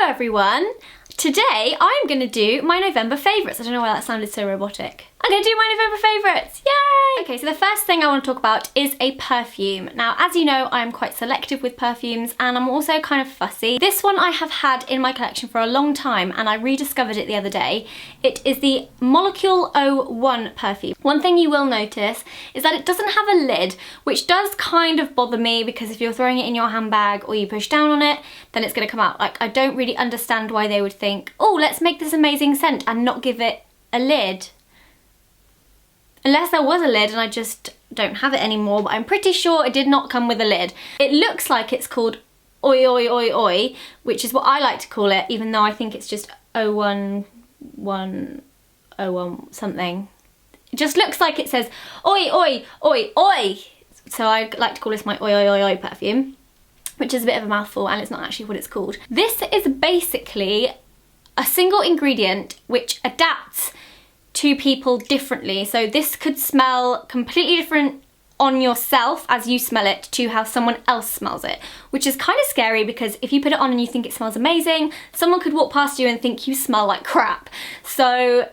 everyone! Today I'm going to do my November favourites. I don't know why that sounded so robotic. I'm going to do my November favourites! Yay! Okay, so the first thing I want to talk about is a perfume. Now, as you know, I'm quite selective with perfumes and I'm also kind of fussy. This one I have had in my collection for a long time and I rediscovered it the other day. It is the Molecule 01 perfume. One thing you will notice is that it doesn't have a lid, which does kind of bother me because if you're throwing it in your handbag or you push down on it, then it's going to come out. Like, I don't really understand why they would think, oh, let's make this amazing scent and not give it a lid. Unless there was a lid and I just don't have it anymore, but I'm pretty sure it did not come with a lid. It looks like it's called Oi Oi Oi Oi, which is what I like to call it, even though I think it's just 01101 something. It just looks like it says Oi Oi Oi Oi. So I like to call this my Oi Oi Oi Oi perfume, which is a bit of a mouthful and it's not actually what it's called. This is basically a single ingredient which adapts to people differently. So this could smell completely different on yourself as you smell it to how someone else smells it, which is kind of scary because if you put it on and you think it smells amazing, someone could walk past you and think you smell like crap. So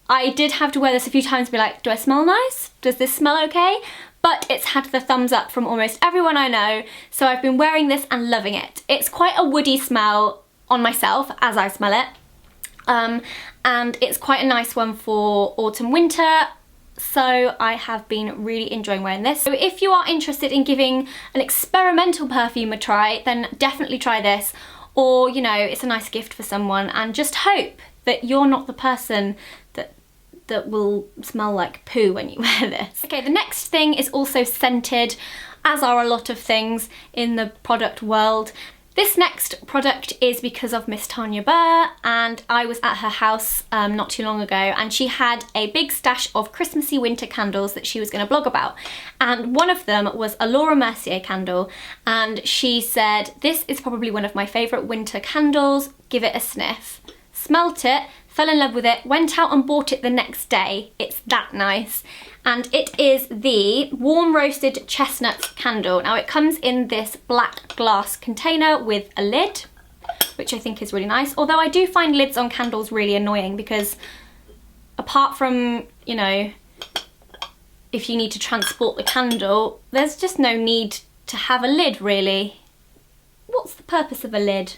I did have to wear this a few times to be like, do I smell nice? Does this smell okay? But it's had the thumbs up from almost everyone I know, so I've been wearing this and loving it. It's quite a woody smell on myself as I smell it. And it's quite a nice one for autumn winter, so I have been really enjoying wearing this. So if you are interested in giving an experimental perfume a try, then definitely try this, or you know, it's a nice gift for someone, and just hope that you're not the person that will smell like poo when you wear this. Okay, the next thing is also scented, as are a lot of things in the product world. This next product is because of Miss Tanya Burr, and I was at her house not too long ago and she had a big stash of Christmassy winter candles that she was going to blog about, and one of them was a Laura Mercier candle, and she said, this is probably one of my favourite winter candles, give it a sniff. Smelt it, fell in love with it, went out and bought it the next day. It's that nice. And it is the Warm Roasted Chestnuts candle. Now it comes in this black glass container with a lid, which I think is really nice. Although I do find lids on candles really annoying because apart from, you know, if you need to transport the candle, there's just no need to have a lid really. What's the purpose of a lid?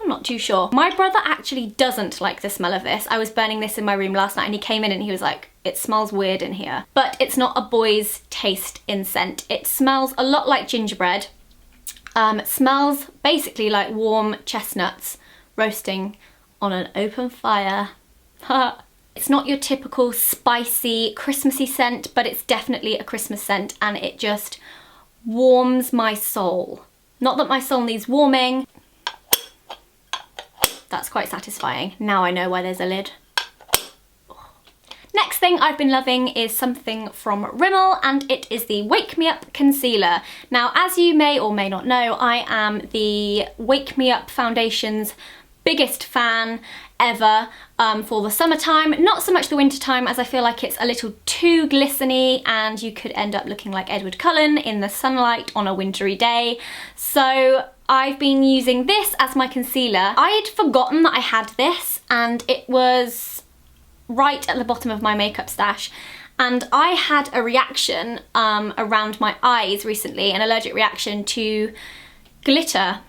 I'm not too sure. My brother actually doesn't like the smell of this. I was burning this in my room last night and he came in and he was like, it smells weird in here. But it's not a boy's taste in scent. It smells a lot like gingerbread. It smells basically like warm chestnuts roasting on an open fire. It's not your typical spicy Christmassy scent, but it's definitely a Christmas scent and it just warms my soul. Not that my soul needs warming. That's quite satisfying. Now I know why there's a lid. Next thing I've been loving is something from Rimmel, and it is the Wake Me Up Concealer. Now, as you may or may not know, I am the Wake Me Up foundation's biggest fan ever for the summertime. Not so much the winter time, as I feel like it's a little too glistening and you could end up looking like Edward Cullen in the sunlight on a wintry day. So I've been using this as my concealer. I'd forgotten that I had this and it was right at the bottom of my makeup stash, and I had a reaction around my eyes recently, an allergic reaction to glitter,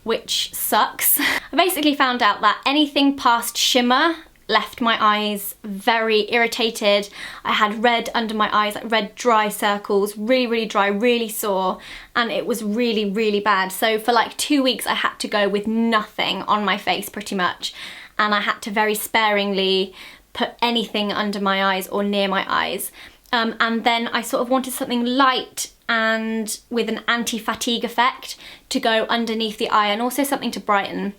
which sucks. I basically found out that anything past shimmer left my eyes very irritated. I had red under my eyes, like red dry circles, really dry, really sore, and it was really bad. So for like 2 weeks I had to go with nothing on my face pretty much, and I had to very sparingly put anything under my eyes or near my eyes. And then I sort of wanted something light and with an anti-fatigue effect to go underneath the eye, and also something to brighten.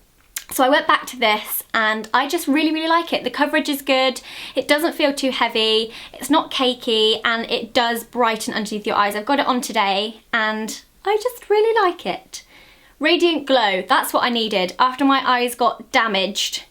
So I went back to this and I just really like it. The coverage is good, it doesn't feel too heavy, it's not cakey, and it does brighten underneath your eyes. I've got it on today and I just really like it. Radiant glow, that's what I needed. After my eyes got damaged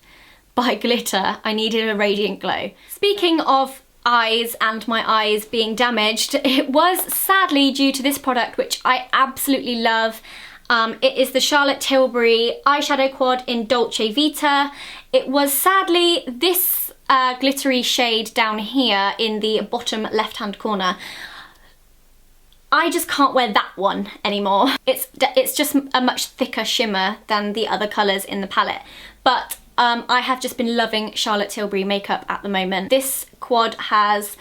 by glitter, I needed a radiant glow. Speaking of eyes and my eyes being damaged, it was sadly due to this product, which I absolutely love It is the Charlotte Tilbury eyeshadow quad in Dolce Vita. It was sadly this glittery shade down here in the bottom left-hand corner. I just can't wear that one anymore. It's just a much thicker shimmer than the other colours in the palette. But I have just been loving Charlotte Tilbury makeup at the moment. This quad has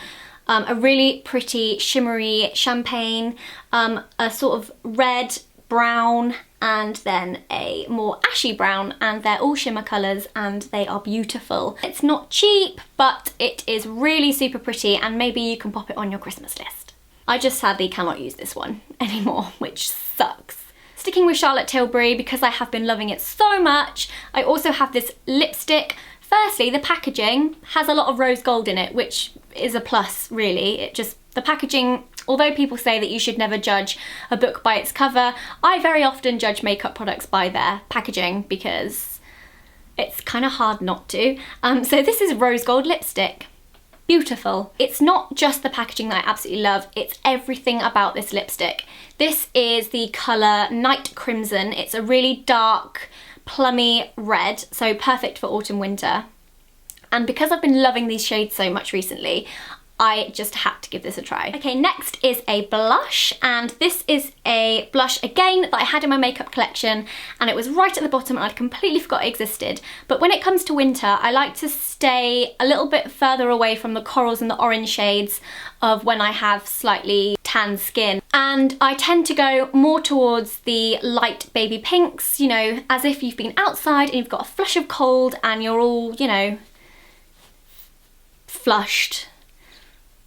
a really pretty shimmery champagne, a sort of red, brown, and then a more ashy brown, and they're all shimmer colours and they are beautiful. It's not cheap, but it is really super pretty, and maybe you can pop it on your Christmas list. I just sadly cannot use this one anymore, which sucks. Sticking with Charlotte Tilbury, because I have been loving it so much, I also have this lipstick. Firstly, the packaging has a lot of rose gold in it, which is a plus, really. The packaging, although people say that you should never judge a book by its cover, I very often judge makeup products by their packaging because it's kind of hard not to. So this is rose gold lipstick. Beautiful. It's not just the packaging that I absolutely love, it's everything about this lipstick. This is the colour Night Crimson. It's a really dark, plummy red, so perfect for autumn winter. And because I've been loving these shades so much recently, I just had to give this a try. Okay, next is a blush, and this is a blush again that I had in my makeup collection, and it was right at the bottom and I'd completely forgot it existed. But when it comes to winter, I like to stay a little bit further away from the corals and the orange shades of when I have slightly tan skin. And I tend to go more towards the light baby pinks, you know, as if you've been outside and you've got a flush of cold and you're all, you know, flushed.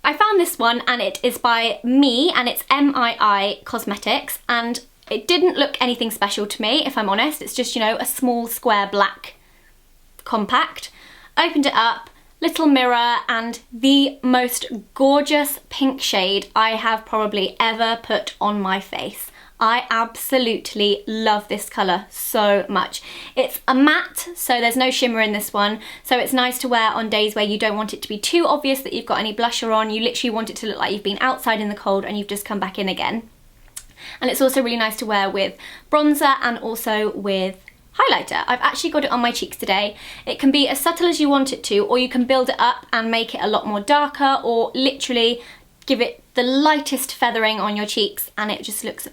I found this one and it is by Me, and it's MII Cosmetics, and it didn't look anything special to me, if I'm honest. It's just, you know, a small square black compact. Opened it up, little mirror, and the most gorgeous pink shade I have probably ever put on my face. I absolutely love this colour so much. It's a matte, so there's no shimmer in this one, so it's nice to wear on days where you don't want it to be too obvious that you've got any blusher on. You literally want it to look like you've been outside in the cold and you've just come back in again. And it's also really nice to wear with bronzer and also with highlighter. I've actually got it on my cheeks today. It can be as subtle as you want it to, or you can build it up and make it a lot more darker, or literally give it the lightest feathering on your cheeks and it just looks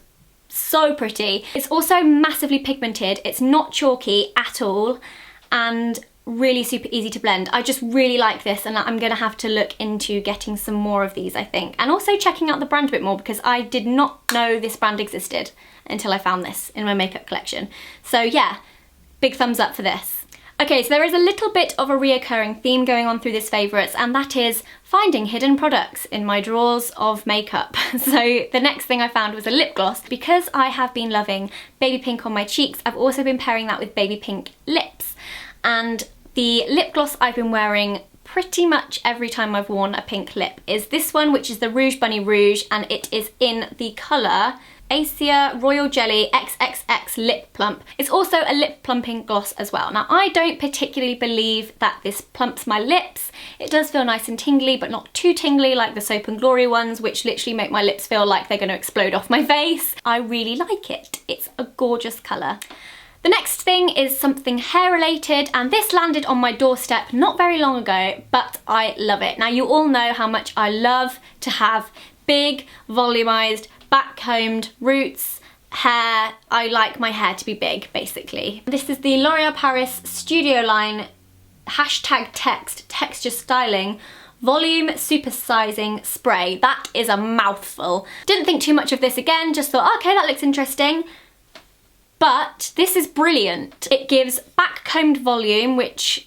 so pretty. It's also massively pigmented, it's not chalky at all, and really super easy to blend. I just really like this, and I'm gonna have to look into getting some more of these, I think. And also checking out the brand a bit more, because I did not know this brand existed until I found this in my makeup collection. So yeah, big thumbs up for this. Okay, so there is a little bit of a reoccurring theme going on through this favourites, and that is finding hidden products in my drawers of makeup. So the next thing I found was a lip gloss. Because I have been loving baby pink on my cheeks, I've also been pairing that with baby pink lips. And the lip gloss I've been wearing pretty much every time I've worn a pink lip is this one, which is the Rouge Bunny Rouge, and it is in the colour Accia Royal Jelly XXX Lip Plump. It's also a lip plumping gloss as well. Now, I don't particularly believe that this plumps my lips. It does feel nice and tingly, but not too tingly like the Soap and Glory ones, which literally make my lips feel like they're going to explode off my face. I really like it. It's a gorgeous colour. The next thing is something hair related, and this landed on my doorstep not very long ago, but I love it. Now, you all know how much I love to have big, volumized, back-combed roots, hair. I like my hair to be big, basically. This is the L'Oreal Paris Studio Line #text texture styling volume supersizing spray. That is a mouthful. Didn't think too much of this again, just thought, okay, that looks interesting. But this is brilliant. It gives back-combed volume, which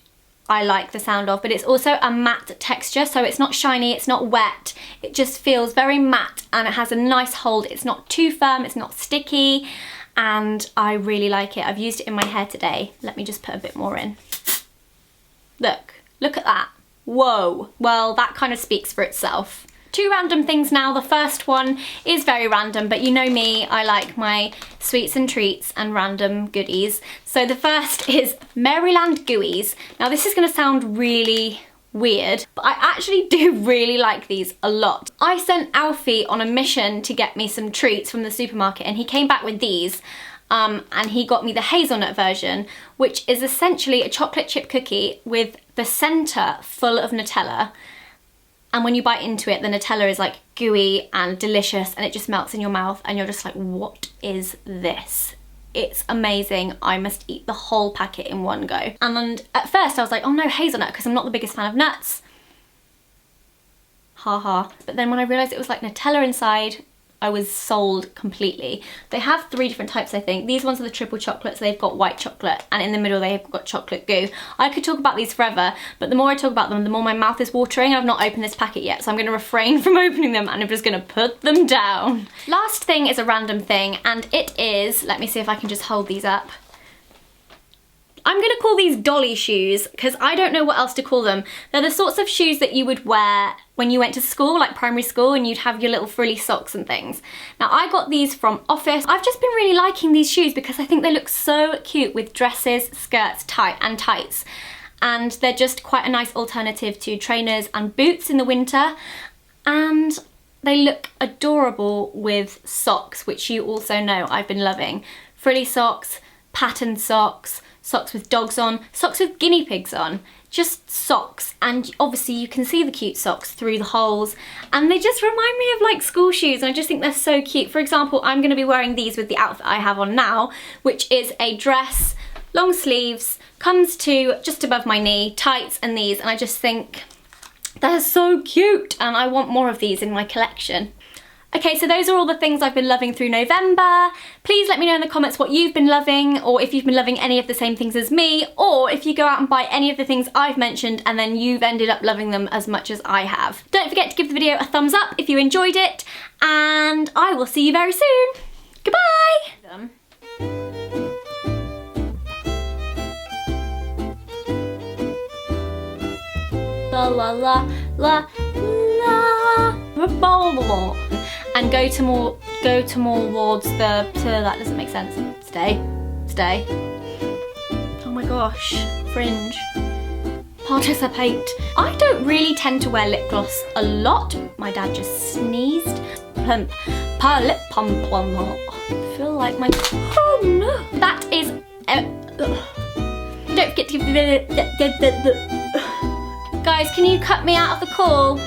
I like the sound of, but it's also a matte texture, so it's not shiny, it's not wet, it just feels very matte and it has a nice hold. It's not too firm, it's not sticky, and I really like it. I've used it in my hair today. Let me just put a bit more in. Look at that. Whoa. Well, that kind of speaks for itself. Two random things now. The first one is very random, but you know me, I like my sweets and treats and random goodies. So the first is Maryland Gooeys. Now this is gonna sound really weird, but I actually do really like these a lot. I sent Alfie on a mission to get me some treats from the supermarket, and he came back with these. and he got me the hazelnut version, which is essentially a chocolate chip cookie with the centre full of Nutella. And when you bite into it, the Nutella is like gooey and delicious, and it just melts in your mouth, and you're just like, what is this? It's amazing. I must eat the whole packet in one go. And at first I was like, oh no, hazelnut, because I'm not the biggest fan of nuts. Haha. But then when I realised it was like Nutella inside, I was sold completely. They have 3 different types, I think. These ones are the triple chocolates. They've got white chocolate, and in the middle they've got chocolate goo. I could talk about these forever, but the more I talk about them, the more my mouth is watering. I've not opened this packet yet, so I'm gonna refrain from opening them, and I'm just gonna put them down. Last thing is a random thing, and it is, let me see if I can just hold these up. I'm gonna call these Dolly shoes, because I don't know what else to call them. They're the sorts of shoes that you would wear when you went to school, like primary school, and you'd have your little frilly socks and things. Now, I got these from Office. I've just been really liking these shoes because I think they look so cute with dresses, skirts, tights. And they're just quite a nice alternative to trainers and boots in the winter. And they look adorable with socks, which you also know I've been loving. Frilly socks, patterned socks, socks with dogs on, socks with guinea pigs on, just socks. And obviously you can see the cute socks through the holes, and they just remind me of like school shoes, and I just think they're so cute. For example, I'm gonna be wearing these with the outfit I have on now, which is a dress, long sleeves, comes to just above my knee, tights and these, and I just think they're so cute, and I want more of these in my collection. Okay, so those are all the things I've been loving through November. Please let me know in the comments what you've been loving, or if you've been loving any of the same things as me, or if you go out and buy any of the things I've mentioned and then you've ended up loving them as much as I have. Don't forget to give the video a thumbs up if you enjoyed it, and I will see you very soon. Goodbye! La la la la la. And go towards the, that doesn't make sense. Stay. Oh my gosh, fringe. Participate. I don't really tend to wear lip gloss a lot. My dad just sneezed. Plump. Lip pum plum. I feel like my, oh no. That is, don't forget to give the, guys, can you cut me out of the call?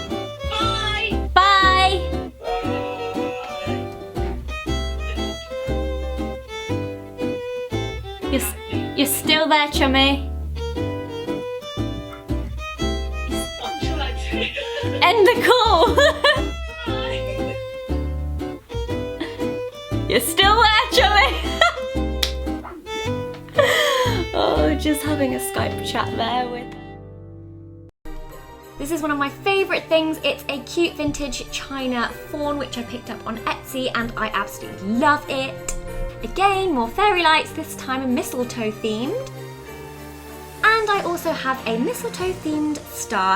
Bye. Bye. You're still there, chummy. What should I do? End the call. You're still there, chummy. Oh, just having a Skype chat there with. This is one of my favourite things. It's a cute vintage China fawn, which I picked up on Etsy, and I absolutely love it. Again, more fairy lights, this time mistletoe themed. And I also have a mistletoe themed star